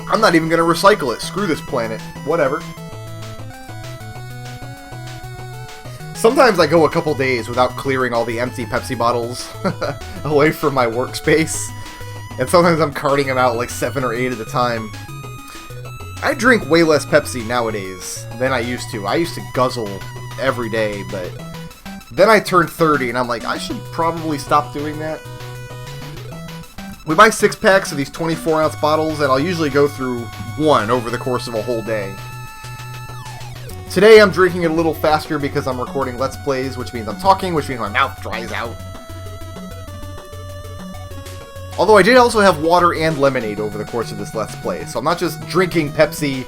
I'm not even going to recycle it. Screw this planet. Whatever. Sometimes I go a couple days without clearing all the empty Pepsi bottles away from my workspace. And sometimes I'm carting them out like 7 or 8 at a time. I drink way less Pepsi nowadays than I used to. I used to guzzle every day, but then I turned 30 and I'm like, I should probably stop doing that. We buy 6-packs of these 24-ounce bottles, and I'll usually go through one over the course of a whole day. Today I'm drinking it a little faster because I'm recording Let's Plays, which means I'm talking, which means my mouth dries out. Although I did also have water and lemonade over the course of this Let's Play, so I'm not just drinking Pepsi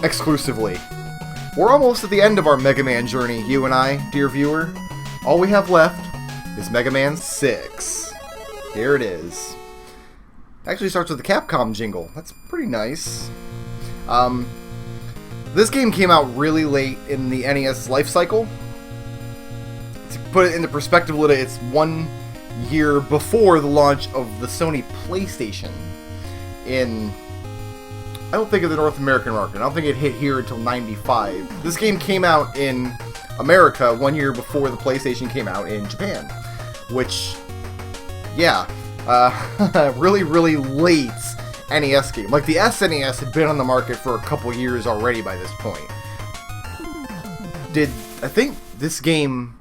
exclusively. We're almost at the end of our Mega Man journey, you and I, dear viewer. All we have left is Mega Man 6. Here it is. Actually starts with the Capcom jingle. That's pretty nice. This game came out really late in the NES life cycle. To put it into perspective, it's 1 year before the launch of the Sony PlayStation in... I don't think of the North American market. I don't think it hit here until 95. This game came out in America 1 year before the PlayStation came out in Japan. Which... yeah, really, really late NES game. Like, the SNES had been on the market for a couple years already by this point. I think this game...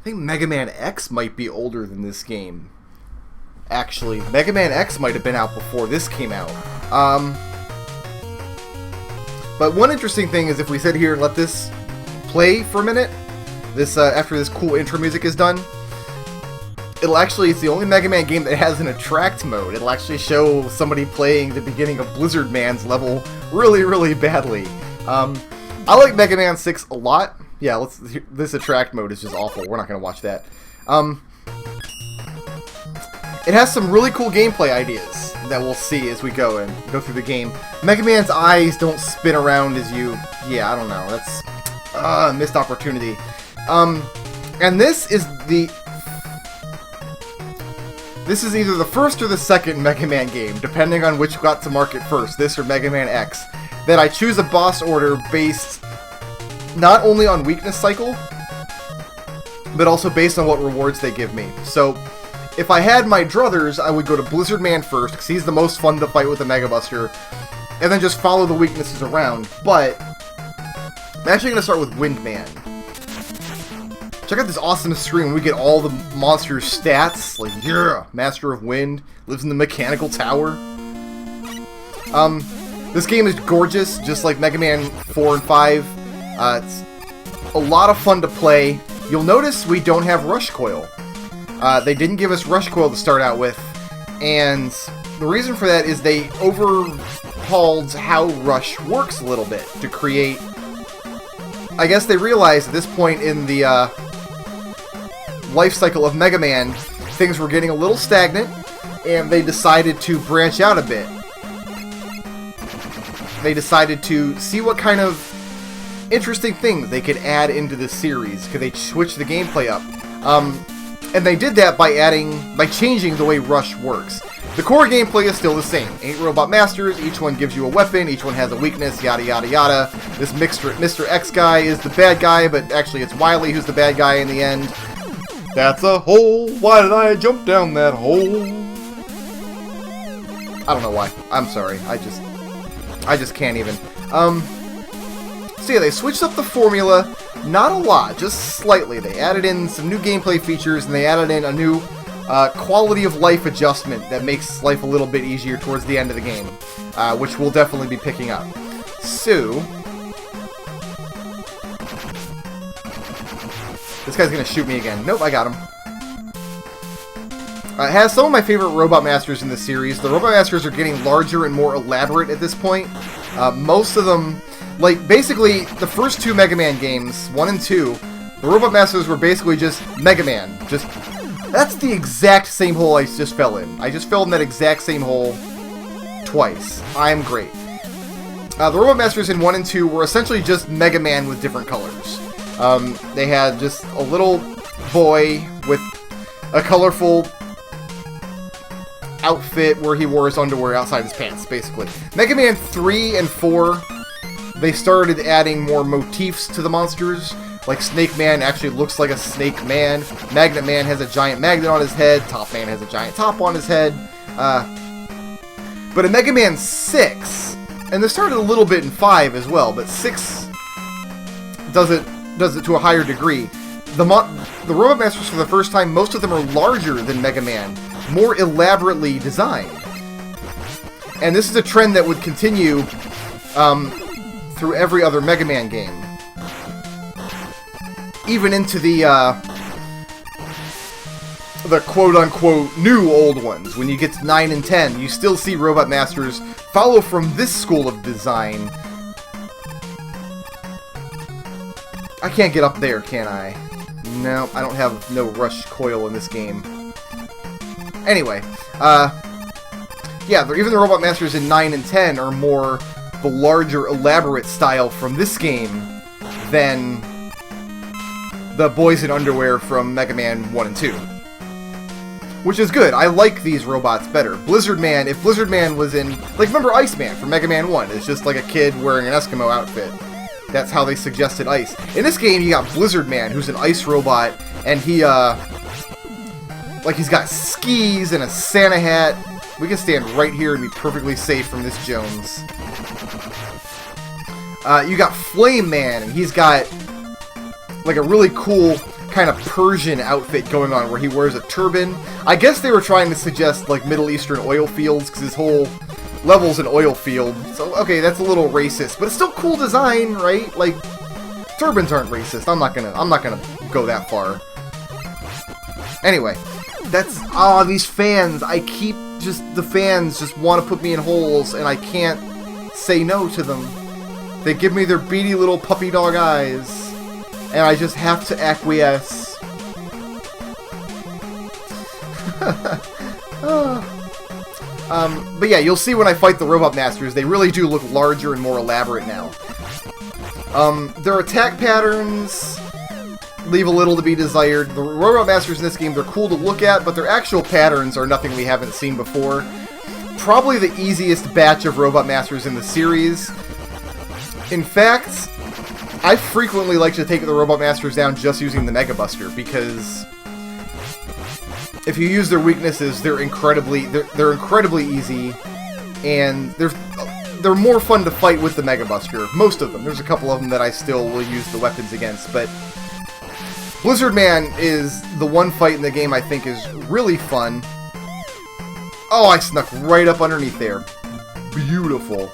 I think Mega Man X might be older than this game. Actually, Mega Man X might have been out before this came out. But one interesting thing is if we sit here and let this play for a minute, after this cool intro music is done, it's the only Mega Man game that has an attract mode. It'll actually show somebody playing the beginning of Blizzard Man's level really, really badly. I like Mega Man 6 a lot. Yeah, this attract mode is just awful. We're not going to watch that. It has some really cool gameplay ideas that we'll see as we go through the game. Mega Man's eyes don't spin around as you... yeah, I don't know. That's a missed opportunity. And this is either the first or the second Mega Man game, depending on which got to market first, this or Mega Man X, that I choose a boss order based not only on weakness cycle, but also based on what rewards they give me. So, if I had my druthers, I would go to Blizzard Man first, because he's the most fun to fight with the Mega Buster, and then just follow the weaknesses around. But, I'm actually going to start with Wind Man. Check out this awesome screen when we get all the monsters' stats. Like, yeah, Master of Wind, lives in the mechanical tower. This game is gorgeous, just like Mega Man 4 and 5. It's a lot of fun to play. You'll notice we don't have Rush Coil. They didn't give us Rush Coil to start out with, and the reason for that is they overhauled how Rush works a little bit to create... I guess they realized at this point in the life cycle of Mega Man, things were getting a little stagnant, and they decided to branch out a bit. They decided to see what kind of interesting things they could add into the series. Could they switch the gameplay up? And they did that by changing the way Rush works. The core gameplay is still the same. 8 Robot Masters, each one gives you a weapon, each one has a weakness, yada yada yada. This Mr. X guy is the bad guy, but actually it's Wily who's the bad guy in the end. That's a hole, why did I jump down that hole? I don't know why. I'm sorry, I just can't even. So yeah, they switched up the formula, not a lot, just slightly. They added in some new gameplay features, and they added in a new quality of life adjustment that makes life a little bit easier towards the end of the game, which we'll definitely be picking up. So, this guy's gonna shoot me again. Nope, I got him. It has some of my favorite Robot Masters in this series. The Robot Masters are getting larger and more elaborate at this point. Most of them, like, basically, the first 2 Mega Man games, 1 and 2, the Robot Masters were basically just Mega Man. That's the exact same hole I just fell in. I just fell in that exact same hole twice. I'm great. The Robot Masters in 1 and 2 were essentially just Mega Man with different colors. They had just a little boy with a colorful outfit where he wore his underwear outside his pants, basically. Mega Man 3 and 4, they started adding more motifs to the monsters. Like Snake Man actually looks like a Snake Man. Magnet Man has a giant magnet on his head. Top Man has a giant top on his head. But in Mega Man 6, and they started a little bit in 5 as well, but 6 does it to a higher degree. The Robot Masters, for the first time, most of them are larger than Mega Man, more elaborately designed. And this is a trend that would continue through every other Mega Man game. Even into the quote-unquote new old ones. When you get to 9 and 10, you still see Robot Masters follow from this school of design. I can't get up there, can I? No, I don't have no rush coil in this game. Anyway, yeah, even the Robot Masters in 9 and 10 are more the larger, elaborate style from this game than the boys in underwear from Mega Man 1 and 2. Which is good. I like these robots better. Blizzard Man, if Blizzard Man was in... Like, remember Iceman from Mega Man 1? It's just like a kid wearing an Eskimo outfit. That's how they suggested ice. In this game, you got Blizzard Man, who's an ice robot, and he, like, he's got skis and a Santa hat. We can stand right here and be perfectly safe from this Jones. You got Flame Man, and he's got like a really cool kind of Persian outfit going on where he wears a turban. I guess they were trying to suggest like Middle Eastern oil fields because his whole level's an oil field. So okay, that's a little racist, but it's still cool design, right? Like turbans aren't racist. I'm not gonna go that far. Anyway, that's these fans. The fans just want to put me in holes, and I can't say no to them. They give me their beady little puppy dog eyes. And I just have to acquiesce. But yeah, you'll see when I fight the Robot Masters, they really do look larger and more elaborate now. Their attack patterns leave a little to be desired. The Robot Masters in this game, they're cool to look at, but their actual patterns are nothing we haven't seen before. Probably the easiest batch of Robot Masters in the series. In fact, I frequently like to take the Robot Masters down just using the Mega Buster, because if you use their weaknesses, they're incredibly easy, and they're more fun to fight with the Mega Buster. Most of them. There's a couple of them that I still will use the weapons against, but Blizzard Man is the one fight in the game I think is really fun. Oh, I snuck right up underneath there. Beautiful.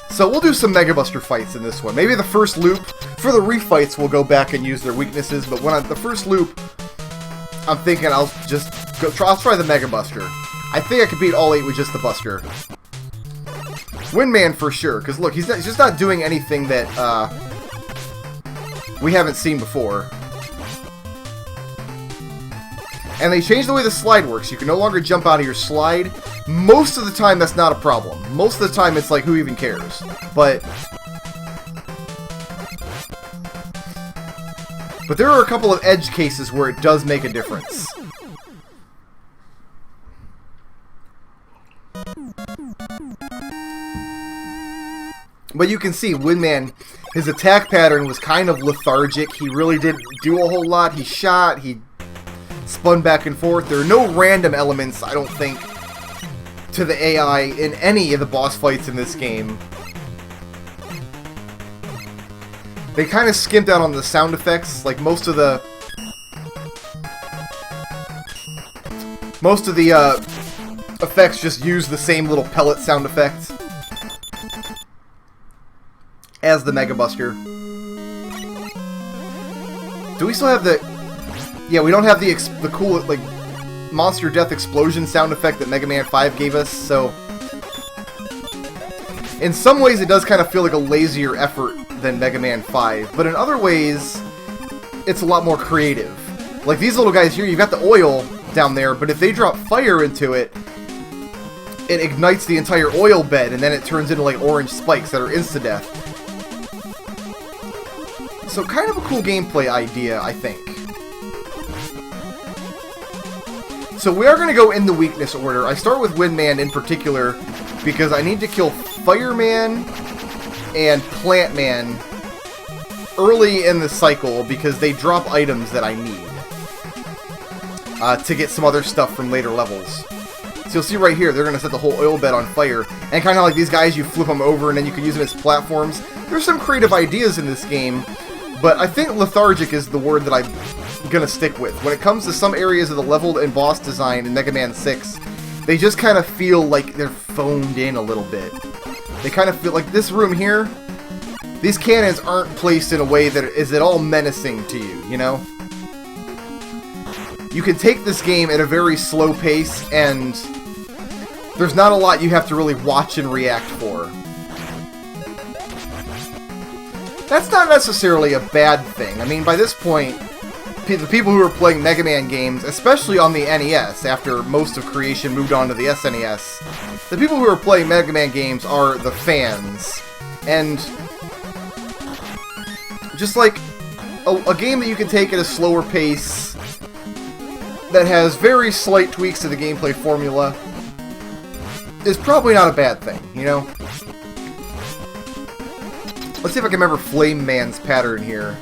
So we'll do some Mega Buster fights in this one. Maybe the first loop. For the refights, we'll go back and use their weaknesses, but the first loop, I'm thinking I'll try the Mega Buster. I think I could beat all 8 with just the Buster. Windman for sure, because look, he's just not doing anything that we haven't seen before. And they changed the way the slide works. You can no longer jump out of your slide. Most of the time, that's not a problem. Most of the time, it's like, who even cares? But there are a couple of edge cases where it does make a difference. But you can see, Windman, his attack pattern was kind of lethargic. He really didn't do a whole lot. He shot, he spun back and forth. There are no random elements, I don't think, to the AI in any of the boss fights in this game. They kind of skimped out on the sound effects. Like most of the effects just use the same little pellet sound effect as the Mega Buster. Do we still have the... Yeah, we don't have the cool, like, monster death explosion sound effect that Mega Man 5 gave us, so... In some ways, it does kind of feel like a lazier effort than Mega Man 5, but in other ways, it's a lot more creative. Like, these little guys here, you've got the oil down there, but if they drop fire into it, it ignites the entire oil bed, and then it turns into, like, orange spikes that are insta-death. So, kind of a cool gameplay idea, I think. So we are going to go in the weakness order. I start with Windman in particular because I need to kill Fireman and Plantman early in the cycle because they drop items that I need to get some other stuff from later levels. So you'll see right here, they're going to set the whole oil bed on fire. And kind of like these guys, you flip them over and then you can use them as platforms. There's some creative ideas in this game, but I think lethargic is the word that I'm going to stick with. When it comes to some areas of the level and boss design in Mega Man 6, they just kind of feel like they're phoned in a little bit. They kind of feel like this room here, these cannons aren't placed in a way that is at all menacing to you, you know? You can take this game at a very slow pace, and there's not a lot you have to really watch and react for. That's not necessarily a bad thing. I mean, by this point, the people who are playing Mega Man games, especially on the NES, after most of creation moved on to the SNES, the people who are playing Mega Man games are the fans. And just like a game that you can take at a slower pace, that has very slight tweaks to the gameplay formula, is probably not a bad thing, you know? Let's see if I can remember Flame Man's pattern here.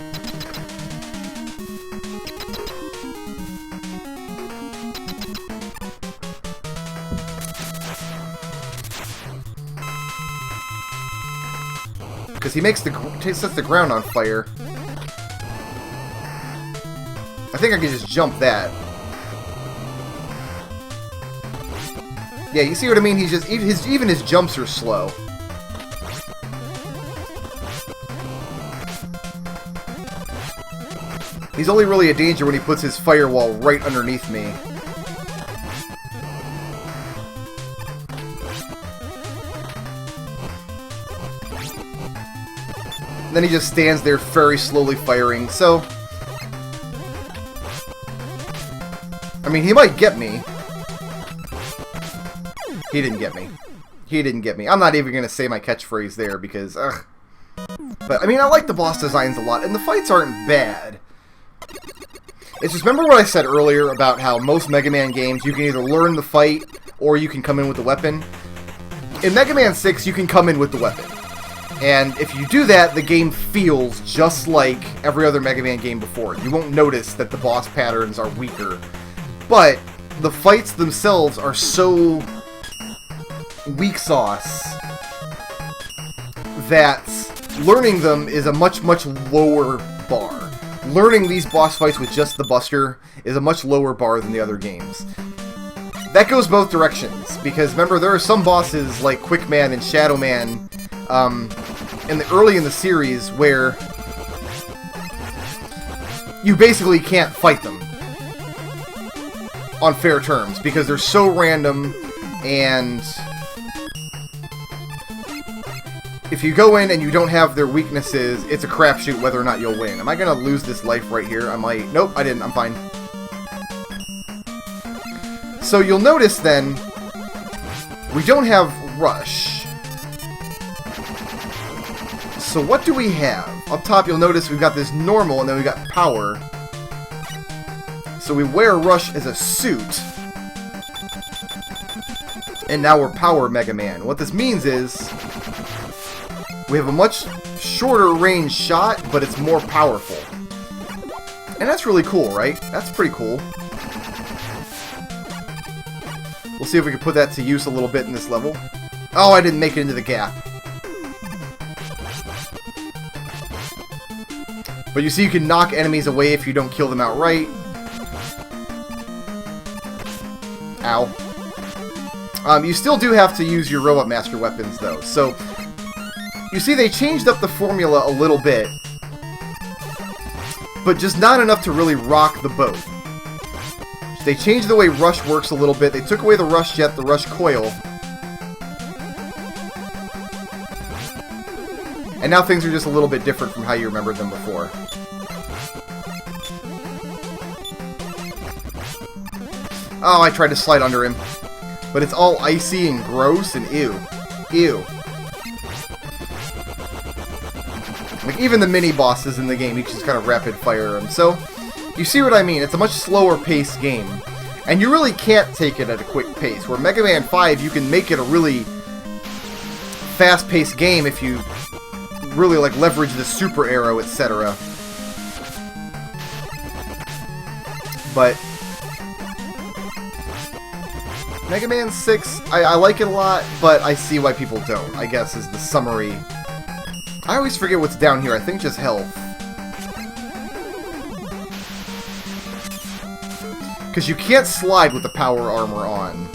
Because he sets the ground on fire. I think I can just jump that. Yeah, you see what I mean? He's just even his jumps are slow. He's only really a danger when he puts his firewall right underneath me. And then he just stands there very slowly firing, so... I mean, he might get me. He didn't get me. He didn't get me. I'm not even going to say my catchphrase there because, ugh. But, I mean, I like the boss designs a lot, and the fights aren't bad. It's just, remember what I said earlier about how most Mega Man games, you can either learn the fight, or you can come in with the weapon? In Mega Man 6, you can come in with the weapon. And if you do that, the game feels just like every other Mega Man game before. You won't notice that the boss patterns are weaker. But the fights themselves are so weak sauce that learning them is a much, much lower bar. Learning these boss fights with just the Buster is a much lower bar than the other games. That goes both directions, because remember, there are some bosses like Quickman and Shadow Man early in the series where you basically can't fight them on fair terms, because they're so random, and if you go in and you don't have their weaknesses, it's a crapshoot whether or not you'll win. Am I going to lose this life right here? I might. Nope, I didn't. I'm fine. So you'll notice then, we don't have Rush. So what do we have? Up top you'll notice we've got this normal and then we've got power. So we wear Rush as a suit. And now we're Power Mega Man. What this means is we have a much shorter range shot, but it's more powerful. And that's really cool, right? That's pretty cool. We'll see if we can put that to use a little bit in this level. Oh, I didn't make it into the gap. But you see you can knock enemies away if you don't kill them outright. Ow. You still do have to use your Robot Master weapons, though. So, you see they changed up the formula a little bit, but just not enough to really rock the boat. They changed the way Rush works a little bit. They took away the Rush Jet, the Rush Coil. And now things are just a little bit different from how you remembered them before. Oh, I tried to slide under him. But it's all icy and gross and ew. Ew. Like, even the mini-bosses in the game, you can just kind of rapid-fire them. So, you see what I mean? It's a much slower-paced game. And you really can't take it at a quick pace. Where Mega Man 5, you can make it a really fast-paced game if you really like leverage the super arrow, etc. But Mega Man 6, I like it a lot, but I see why people don't, I guess, is the summary. I always forget what's down here. I think just health. Because you can't slide with the power armor on.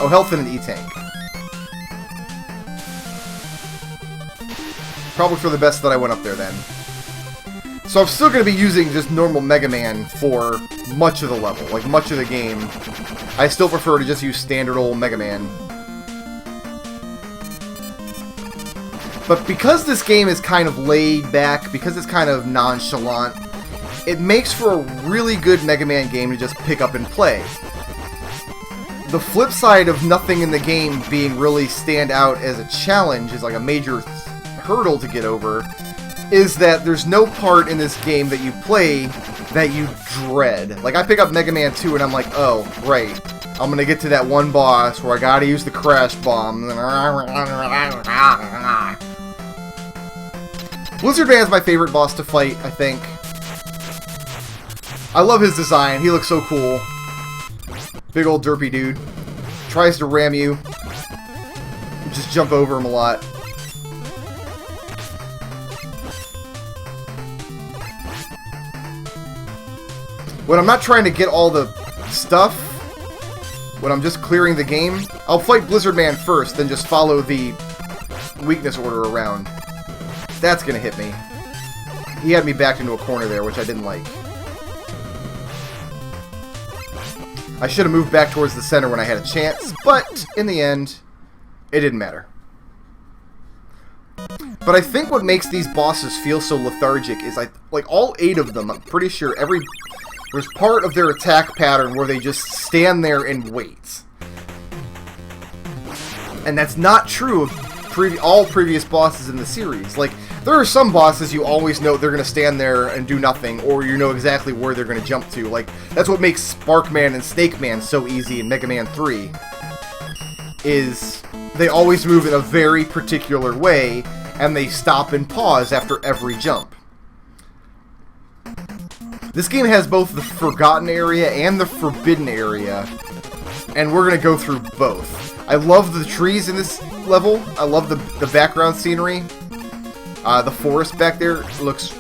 Oh, health and an E-Tank. Probably for the best that I went up there then. So I'm still going to be using just normal Mega Man for much of the level, like much of the game. I still prefer to just use standard old Mega Man. But because this game is kind of laid back, because it's kind of nonchalant, it makes for a really good Mega Man game to just pick up and play. The flip side of nothing in the game being really stand out as a challenge, is like a major hurdle to get over, is that there's no part in this game that you play that you dread. Like, I pick up Mega Man 2 and I'm like, oh, right. I'm gonna get to that one boss where I gotta use the Crash Bomb. Blizzard Man's my favorite boss to fight, I think. I love his design. He looks so cool. Big old derpy dude. Tries to ram you. You just jump over him a lot. When I'm not trying to get all the stuff, when I'm just clearing the game, I'll fight Blizzard Man first, then just follow the weakness order around. That's gonna hit me. He had me backed into a corner there, which I didn't like. I should have moved back towards the center when I had a chance, but in the end, it didn't matter. But I think what makes these bosses feel so lethargic is like all 8 of them, I'm pretty sure there's part of their attack pattern where they just stand there and wait. And that's not true of all previous bosses in the series. Like, there are some bosses you always know they're going to stand there and do nothing, or you know exactly where they're going to jump to. Like, that's what makes Sparkman and Snake Man so easy in Mega Man 3. Is they always move in a very particular way, and they stop and pause after every jump. This game has both the Forgotten Area and the Forbidden Area, and we're going to go through both. I love the trees in this level. I love the background scenery. The forest back there looks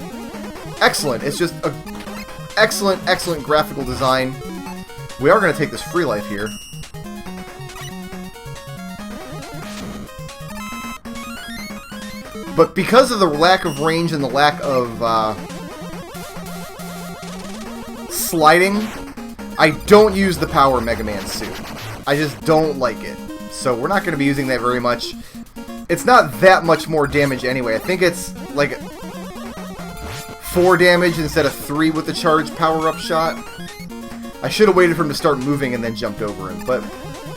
excellent. It's just an excellent, excellent graphical design. We are going to take this free life here. But because of the lack of range and the lack of sliding, I don't use the Power Mega Man suit. I just don't like it. So we're not going to be using that very much. It's not that much more damage anyway. I think it's like 4 damage instead of 3 with the charge power-up shot. I should have waited for him to start moving and then jumped over him. But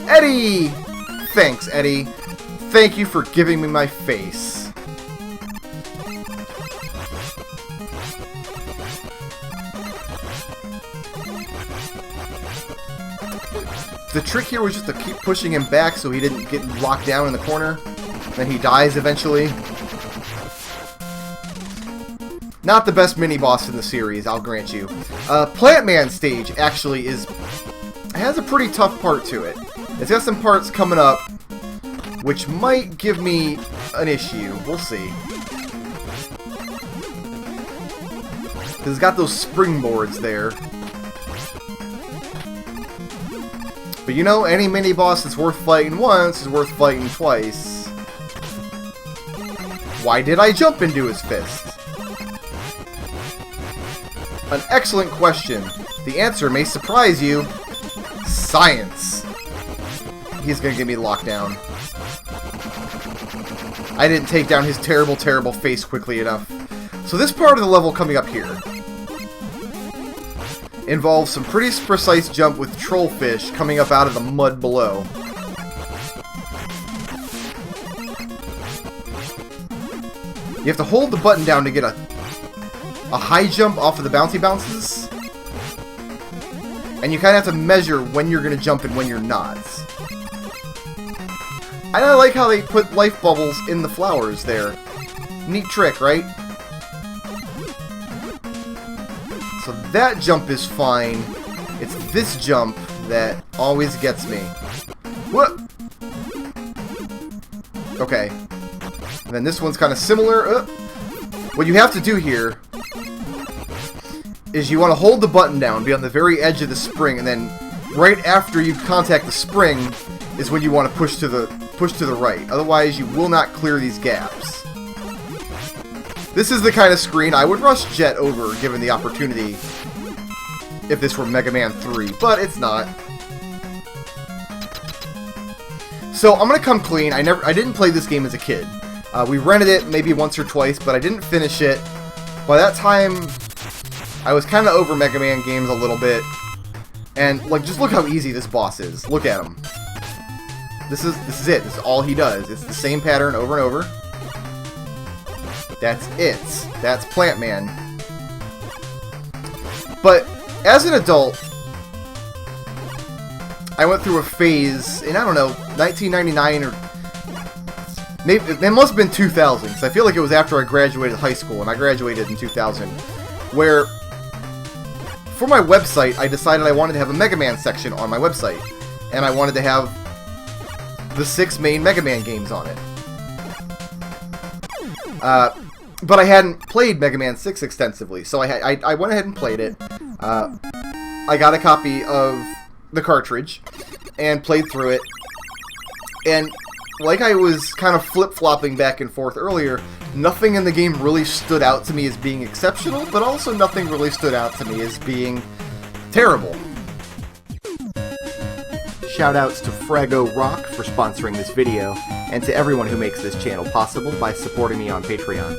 Eddie! Thanks, Eddie. Thank you for giving me my face. The trick here was just to keep pushing him back so he didn't get locked down in the corner. Then he dies eventually. Not the best mini-boss in the series, I'll grant you. Plant Man stage actually has a pretty tough part to it. It's got some parts coming up which might give me an issue. We'll see. Because it's got those springboards there. But you know, any mini-boss that's worth fighting once is worth fighting twice. Why did I jump into his fist? An excellent question. The answer may surprise you. Science. He's gonna get me locked down. I didn't take down his terrible, terrible face quickly enough. So this part of the level coming up here involves some pretty precise jump with trollfish coming up out of the mud below. You have to hold the button down to get a high jump off of the bouncy bounces. And you kind of have to measure when you're going to jump and when you're not. I like how they put life bubbles in the flowers there. Neat trick, right? So that jump is fine. It's this jump that always gets me. What? Okay. And then this one's kind of similar. What you have to do here is you want to hold the button down, be on the very edge of the spring, and then right after you contact the spring is when you want to push to the right. Otherwise, you will not clear these gaps. This is the kind of screen I would rush Jet over given the opportunity if this were Mega Man 3, but it's not. So I'm gonna come clean. I didn't play this game as a kid. We rented it maybe once or twice, but I didn't finish it. By that time, I was kind of over Mega Man games a little bit, and like, just look how easy this boss is. Look at him. This is it. This is all he does. It's the same pattern over and over. That's it. That's Plant Man. But as an adult, I went through a phase in, I don't know, 1999 or maybe it must have been 2000, because I feel like it was after I graduated high school, and I graduated in 2000, where for my website I decided I wanted to have a Mega Man section on my website, and I wanted to have the 6 main Mega Man games on it. But I hadn't played Mega Man 6 extensively, so I went ahead and played it. I got a copy of the cartridge and played through it, and like I was kind of flip-flopping back and forth earlier, nothing in the game really stood out to me as being exceptional, but also nothing really stood out to me as being terrible. Shoutouts to Frago Rock for sponsoring this video, and to everyone who makes this channel possible by supporting me on Patreon.